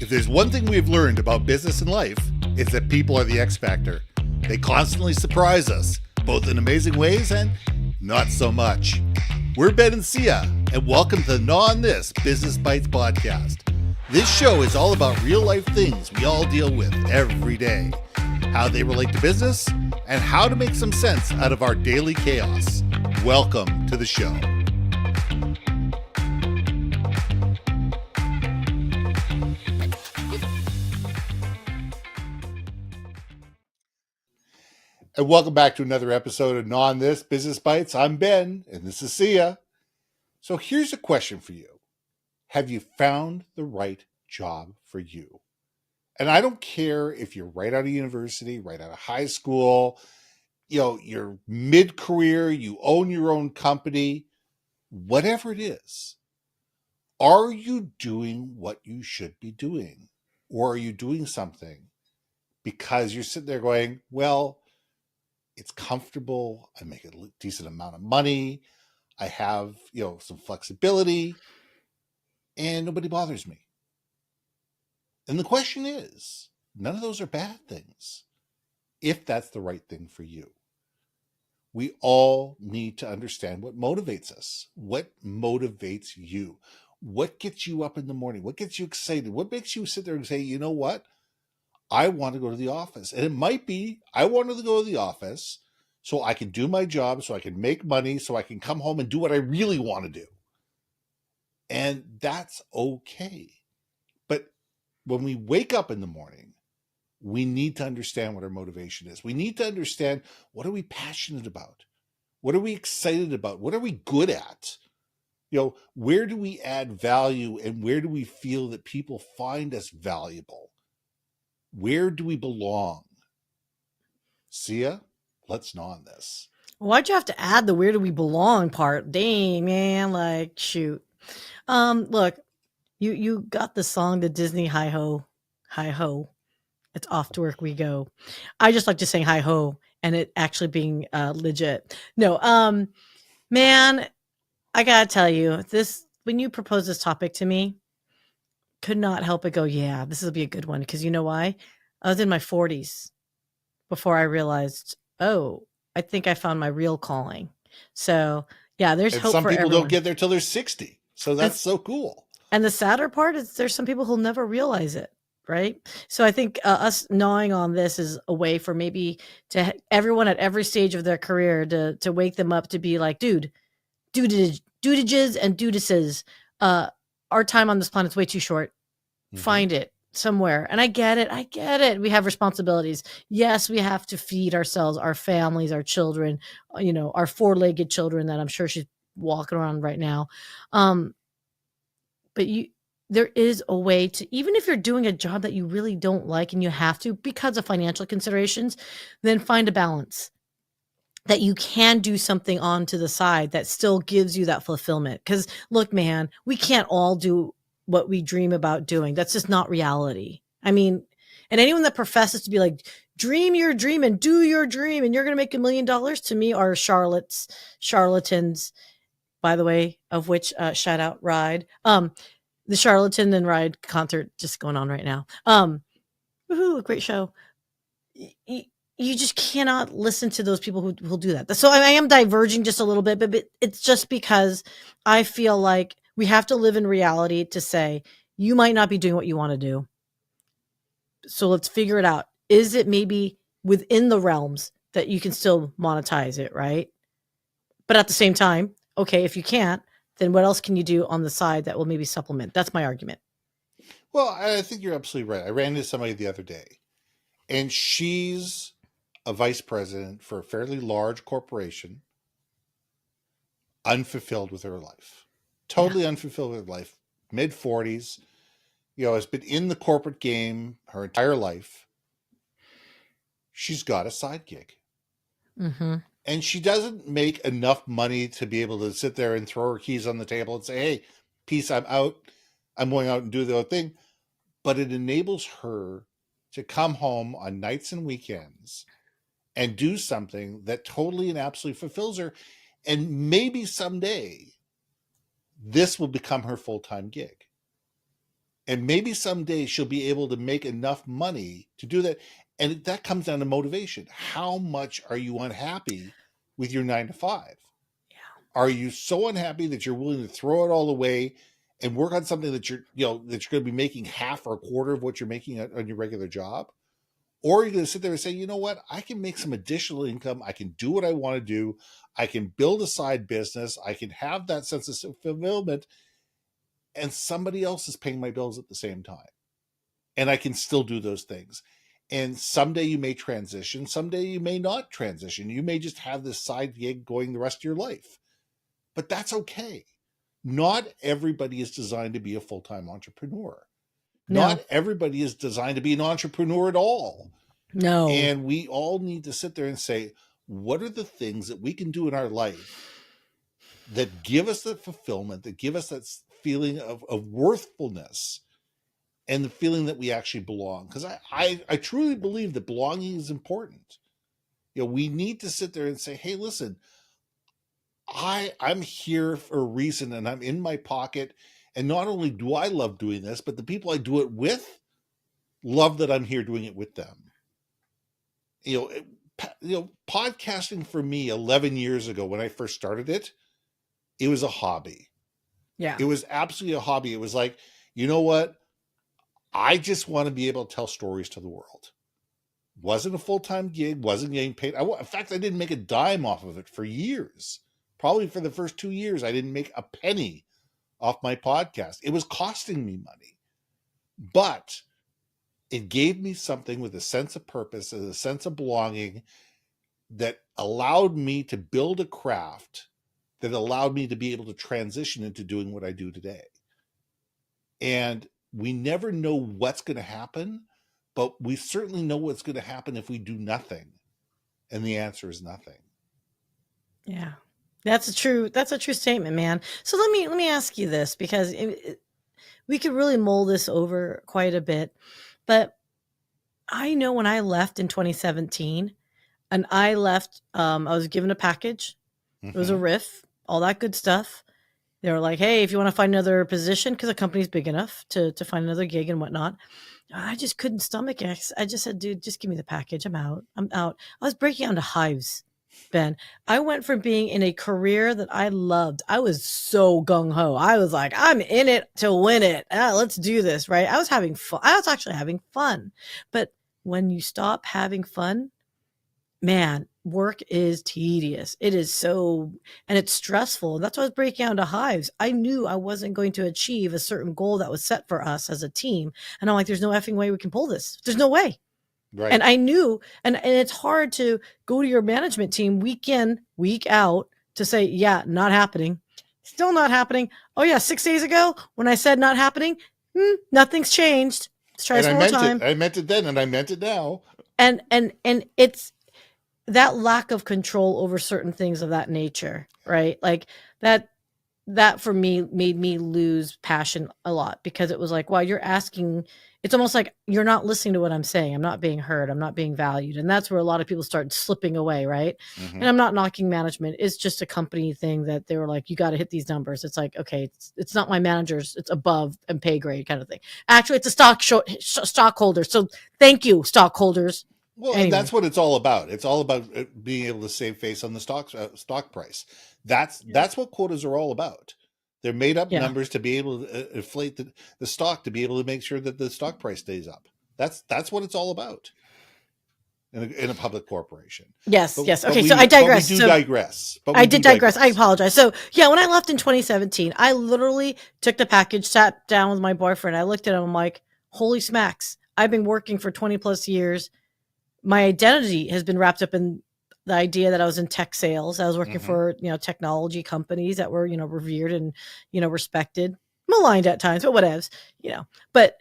If there's one thing we've learned about business and life, it's that people are the X factor. They constantly surprise us, both in amazing ways and not so much. We're Ben and Syya, and welcome to the Gnaw on This Business Bites podcast. This show is all about real life things we all deal with every day, how they relate to business, and how to make some sense out of our daily chaos. Welcome to the show. And welcome back to another episode of Gnaw on This Business Bites. I'm Ben, and this is Syya. So here's a question for you. Have you found the right job for you? And I don't care if you're right out of university, right out of high school, you're mid-career, you own your own company, whatever it is. Are you doing what you should be doing? Or are you doing something because you're sitting there going, well, it's comfortable, I make a decent amount of money, I have, some flexibility, and nobody bothers me. And the question is, none of those are bad things, if that's the right thing for you. We all need to understand what motivates us. What motivates you? What gets you up in the morning? What gets you excited? What makes you sit there and say, you know what? I want to go to the office. And it might be, I wanted to go to the office so I can do my job, so I can make money, so I can come home and do what I really want to do. And that's okay. But when we wake up in the morning, we need to understand what our motivation is. We need to understand, what are we passionate about? What are we excited about? What are we good at? Where do we add value, and where do we feel that people find us valuable? Where do we belong? Syya, let's gnaw on this. Why'd you have to add the where do we belong part? Dang, man, shoot. Look, you got the song, the Disney Hi Ho, it's off to work we go. I just like to sing hi ho and it actually being legit. No, man, I gotta tell you, when you proposed this topic to me, could not help but go, yeah, this will be a good one. Because you know why? I was in my 40s before I realized, oh, I think I found my real calling. So yeah, there's hope for everyone. Some people don't get there till they're 60. So that's so cool. And the sadder part is there's some people who'll never realize it. Right. So I think us gnawing on this is a way for maybe to everyone at every stage of their career to wake them up to be like, dudages and dudices. Our time on this planet's way too short. Mm-hmm. Find it somewhere. And I get it. We have responsibilities. Yes, we have to feed ourselves, our families, our children, our four-legged children that I'm sure she's walking around right now. But there is a way to, even if you're doing a job that you really don't like and you have to because of financial considerations, then find a balance that you can do something on to the side that still gives you that fulfillment. Because look, man, we can't all do what we dream about doing. That's just not reality. I mean, and anyone that professes to be like, dream your dream and do your dream and you're going to make $1 million, to me are charlatans, by the way, of which shout out Ride. The Charlatan and Ride concert just going on right now. Woohoo, great show. You just cannot listen to those people who do that. So I am diverging just a little bit, but it's just because I feel like we have to live in reality to say, you might not be doing what you want to do. So let's figure it out. Is it maybe within the realms that you can still monetize it, right? But at the same time, okay, if you can't, then what else can you do on the side that will maybe supplement? That's my argument. Well, I think you're absolutely right. I ran into somebody the other day, and she's a vice president for a fairly large corporation, unfulfilled with her life. Totally unfulfilled with her life. Mid-40s, has been in the corporate game her entire life. She's got a side gig. Mm-hmm. And she doesn't make enough money to be able to sit there and throw her keys on the table and say, hey, peace, I'm out. I'm going out and do the other thing. But it enables her to come home on nights and weekends and do something that totally and absolutely fulfills her. And maybe someday this will become her full-time gig. And maybe someday she'll be able to make enough money to do that. And that comes down to motivation. How much are you unhappy with your 9 to 5? Yeah. Are you so unhappy that you're willing to throw it all away and work on something that you're going to be making half or a quarter of what you're making on your regular job? Or are you going to sit there and say, you know what, I can make some additional income. I can do what I want to do. I can build a side business. I can have that sense of fulfillment, and somebody else is paying my bills at the same time. And I can still do those things. And someday you may transition. Someday you may not transition. You may just have this side gig going the rest of your life. But that's okay. Not everybody is designed to be a full-time entrepreneur. No. Not everybody is designed to be an entrepreneur at all. No. And we all need to sit there and say, what are the things that we can do in our life that give us that fulfillment, that give us that feeling of worthfulness, and the feeling that we actually belong? Because I truly believe that belonging is important. We need to sit there and say, hey, listen, I'm here for a reason, and I'm in my pocket. And not only do I love doing this, but the people I do it with love that I'm here doing it with them. Podcasting for me 11 years ago when I first started it was a hobby. Yeah. It was absolutely a hobby. It was like, you know what? I just want to be able to tell stories to the world. Wasn't a full-time gig, wasn't getting paid. In fact, I didn't make a dime off of it for years. Probably for the first 2 years, I didn't make a penny off my podcast. It was costing me money. But it gave me something with a sense of purpose and a sense of belonging that allowed me to build a craft that allowed me to be able to transition into doing what I do today. And we never know what's going to happen, but we certainly know what's going to happen if we do nothing. And the answer is nothing. Yeah. That's a true statement, man. So let me ask you this, because we could really mull this over quite a bit. But I know when I left in 2017, and I left, I was given a package. It was a riff, all that good stuff. They were like, hey, if you want to find another position, because the company's big enough to find another gig and whatnot. I just couldn't stomach it. I just said, dude, just give me the package. I'm out. I was breaking out into hives, Ben. I went from being in a career that I loved. I was so gung-ho. I was like, I'm in it to win it. Let's do this, right? I was having fun. I was actually having fun. But when you stop having fun, man, work is tedious. It is so, and it's stressful. That's why I was breaking out into hives. I knew I wasn't going to achieve a certain goal that was set for us as a team. And I'm like, there's no effing way we can pull this. There's no way. Right. And I knew, and it's hard to go to your management team week in, week out to say, yeah, not happening. Still not happening. Oh yeah, 6 days ago when I said not happening, nothing's changed. Let's try some more time. I meant it then, and I meant it now. And it's that lack of control over certain things of that nature, right? Like that for me made me lose passion a lot, because it was like, wow, you're asking, it's almost like you're not listening to what I'm saying. I'm not being heard. I'm not being valued. And that's where a lot of people start slipping away, right? And I'm not knocking management. It's just a company thing that they were like, you got to hit these numbers. It's like, okay, it's not my managers. It's above and pay grade kind of thing. Actually, it's a stockholder. So thank you, stockholders. Well, anyway. And that's what it's all about. It's all about being able to save face on the stock price. That's what quotas are all about. They're made up numbers to be able to inflate the stock, to be able to make sure that the stock price stays up. That's what it's all about in a public corporation. Yes. Okay, so I digress. But we do digress. I did digress. I apologize. So yeah, when I left in 2017, I literally took the package, sat down with my boyfriend. I looked at him. I'm like, holy smacks. I've been working for 20 plus years. My identity has been wrapped up in the idea that I was in tech sales. I was working for, technology companies that were, revered and, respected, maligned at times, but whatevs, but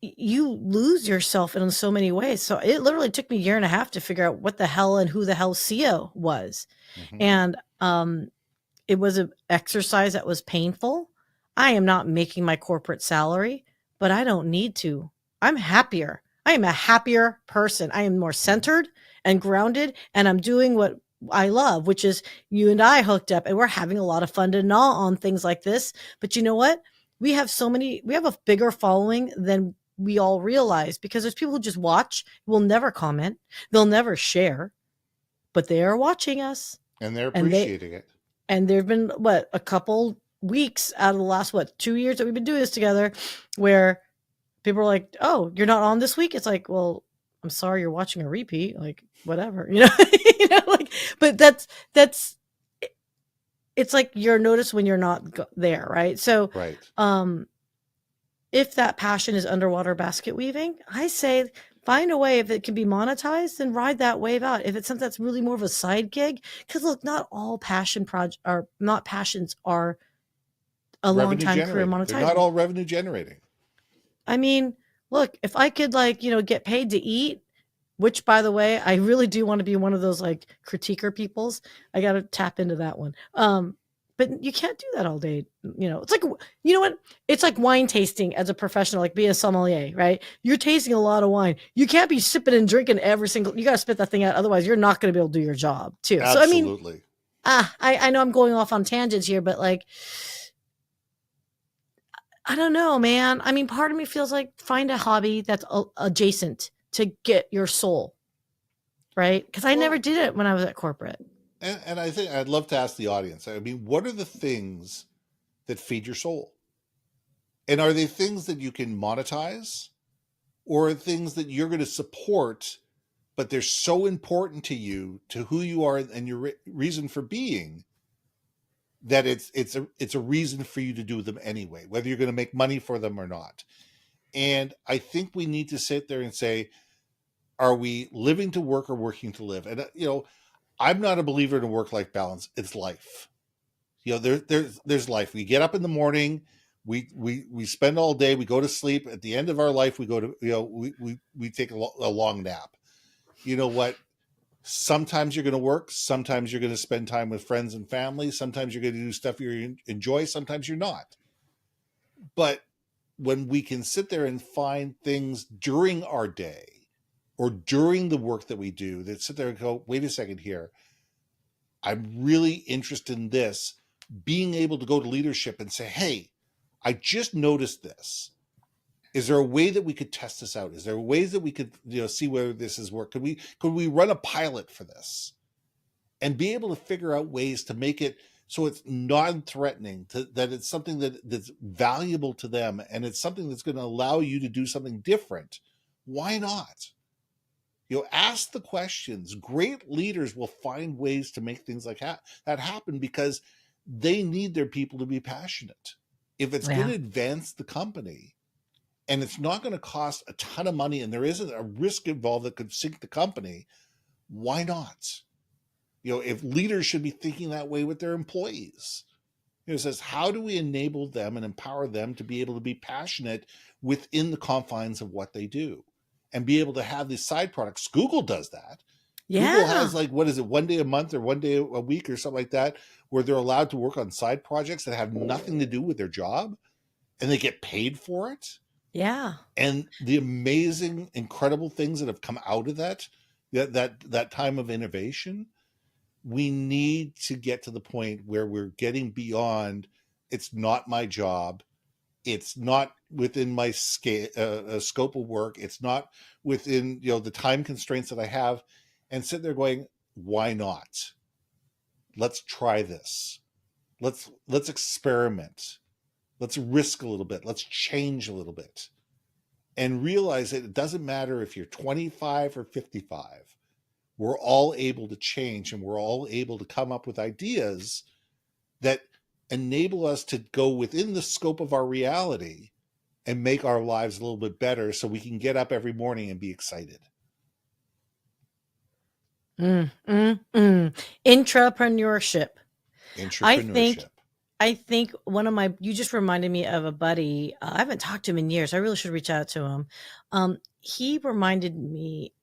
you lose yourself in so many ways. So it literally took me a year and a half to figure out what the hell and who the hell Syya was. And, it was an exercise that was painful. I am not making my corporate salary, but I don't need to. I'm happier. I am a happier person. I am more centered and grounded, and I'm doing what I love, which is you and I hooked up, and we're having a lot of fun to gnaw on things like this. But you know what? we have a bigger following than we all realize, because there's people who just watch, will never comment, they'll never share, but they are watching us. And they're And appreciating it. there've been a couple weeks out of the last 2 years that we've been doing this together, where people are like, "Oh, you're not on this week." It's like, well, I'm sorry, you're watching a repeat. Like, whatever, like. But that's it's like you're noticed when you're not there, right? So, Right. if that passion is underwater basket weaving, I say find a way. If it can be monetized, then ride that wave out. If it's something that's really more of a side gig, because look, not all passions are a long Revenue time career generating. They're not monetizable. all revenue generating. I mean, look, if I could get paid to eat, which by the way, I really do want to be one of those critiquer peoples. I got to tap into that one. But you can't do that all day. It's like, you know what? It's like wine tasting as a professional, like being a sommelier, right? You're tasting a lot of wine. You can't be sipping and drinking you got to spit that thing out. Otherwise you're not going to be able to do your job too. So, I mean, Absolutely. I know I'm going off on tangents here, but I don't know, man. I mean, part of me feels like find a hobby that's adjacent to get your soul, right? Because I never did it when I was at corporate. And I think I'd love to ask the audience, I mean, what are the things that feed your soul? And are they things that you can monetize, or are things that you're going to support, but they're so important to you, to who you are and your reason for being, that it's a reason for you to do them anyway, whether you're going to make money for them or not. And I think we need to sit there and say, are we living to work or working to live? And I'm not a believer in a work-life balance. It's life. There's life. We get up in the morning, we spend all day, we go to sleep. At the end of our life, we go to we take a long nap. You know what? Sometimes you're going to work. Sometimes you're going to spend time with friends and family. Sometimes you're going to do stuff you enjoy. Sometimes you're not. But when we can sit there and find things during our day or during the work that we do that sit there and go, wait a second here, I'm really interested in this, being able to go to leadership and say, hey, I just noticed this. Is there a way that we could test this out? Is there ways that we could see whether this is work? Could we run a pilot for this and be able to figure out ways to make it so it's non-threatening, that it's something that's valuable to them, and it's something that's going to allow you to do something different? Why not? Ask the questions. Great leaders will find ways to make things like that happen, because they need their people to be passionate. If it's going to advance the company, and it's not going to cost a ton of money, and there isn't a risk involved that could sink the company, why not? If leaders should be thinking that way with their employees, it says, how do we enable them and empower them to be able to be passionate within the confines of what they do, and be able to have these side products? Google does that. Yeah. Google has what is it, one day a month or one day a week or something like that, where they're allowed to work on side projects that have nothing to do with their job, and they get paid for it. Yeah. And the amazing, incredible things that have come out of that time of innovation, we need to get to the point where we're getting beyond, it's not my job, it's not within my scope of work, it's not within the time constraints that I have, and sit there going, why not? Let's try this. Let's experiment. Let's risk a little bit. Let's change a little bit. And realize that it doesn't matter if you're 25 or 55. We're all able to change, and we're all able to come up with ideas that enable us to go within the scope of our reality and make our lives a little bit better, so we can get up every morning and be excited. Intrapreneurship. Entrepreneurship. I think you just reminded me of a buddy. I haven't talked to him in years. I really should reach out to him. He reminded me,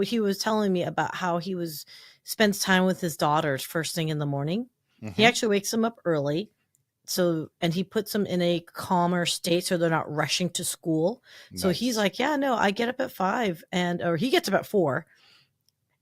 he was telling me about how he spends time with his daughters first thing in the morning. Mm-hmm. He actually wakes them up early. And he puts them in a calmer state so they're not rushing to school. Nice. So he's like, yeah, no, I get up at 5 or he gets up at 4.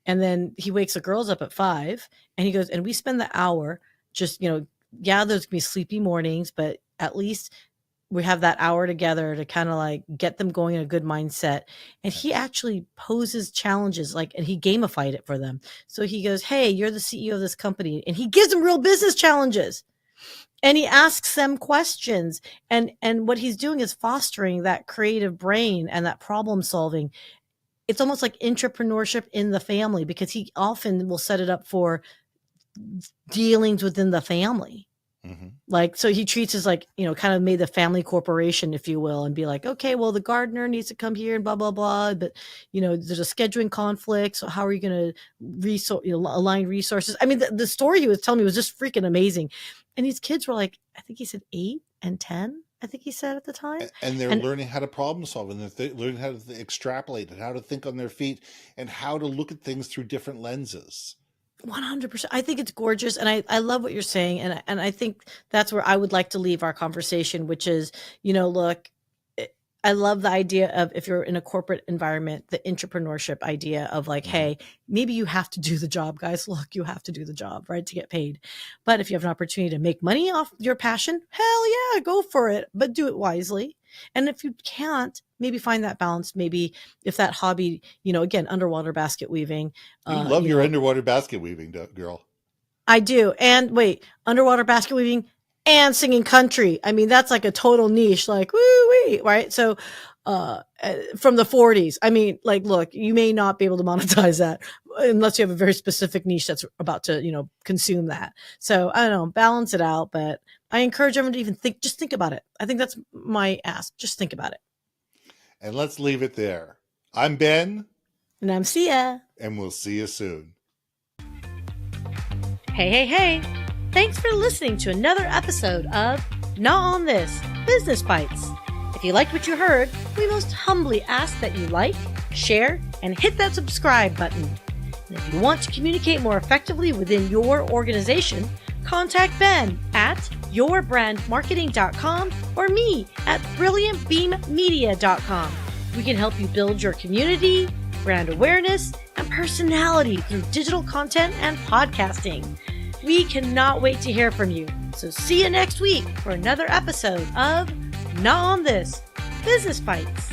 And then he wakes the girls up at 5, and he goes, and we spend the hour just, there's gonna be sleepy mornings, but at least we have that hour together to kind of like get them going in a good mindset. And he actually poses challenges, like, and he gamified it for them. So he goes, hey, you're the CEO of this company. And he gives them real business challenges. And he asks them questions. And what he's doing is fostering that creative brain and that problem solving. It's almost like entrepreneurship in the family, because he often will set it up for dealings within the family. Mm-hmm. Like, so he treats us like, kind of made the family corporation, if you will, and be like, okay, well, the gardener needs to come here and blah, blah, blah. But, there's a scheduling conflict. So how are you going to align resources? I mean, the story he was telling me was just freaking amazing. And these kids were like, I think he said 8 and 10, I think he said at the time. And they're learning how to problem solve, and they're learning how to extrapolate and how to think on their feet and how to look at things through different lenses. 100%. I think it's gorgeous. And I love what you're saying. And I think that's where I would like to leave our conversation, which is, look, I love the idea of, if you're in a corporate environment, the entrepreneurship idea of like, hey, maybe you have to do the job, guys. Look, you have to do the job, right, to get paid. But if you have an opportunity to make money off your passion, hell yeah, go for it, but do it wisely. And if you can't, maybe find that balance. Maybe if that hobby, again, underwater basket weaving. You love your underwater basket weaving, girl. I do. And wait, underwater basket weaving and singing country. I mean, that's like a total niche, like woo-wee, right? So from the 40s. I mean, like, look, you may not be able to monetize that unless you have a very specific niche that's about to, consume that. So I don't know, balance it out. But I encourage everyone to even just think about it. I think that's my ask. Just think about it. And let's leave it there. I'm Ben. And I'm Syya. And we'll see you soon. Hey. Thanks for listening to another episode of Not on This, Business Bites. If you liked what you heard, we most humbly ask that you like, share, and hit that subscribe button. And if you want to communicate more effectively within your organization, contact Ben at yourbrandmarketing.com or me at brilliantbeammedia.com. We can help you build your community, brand awareness, and personality through digital content and podcasting. We cannot wait to hear from you. So see you next week for another episode of Not on This, Business Bites.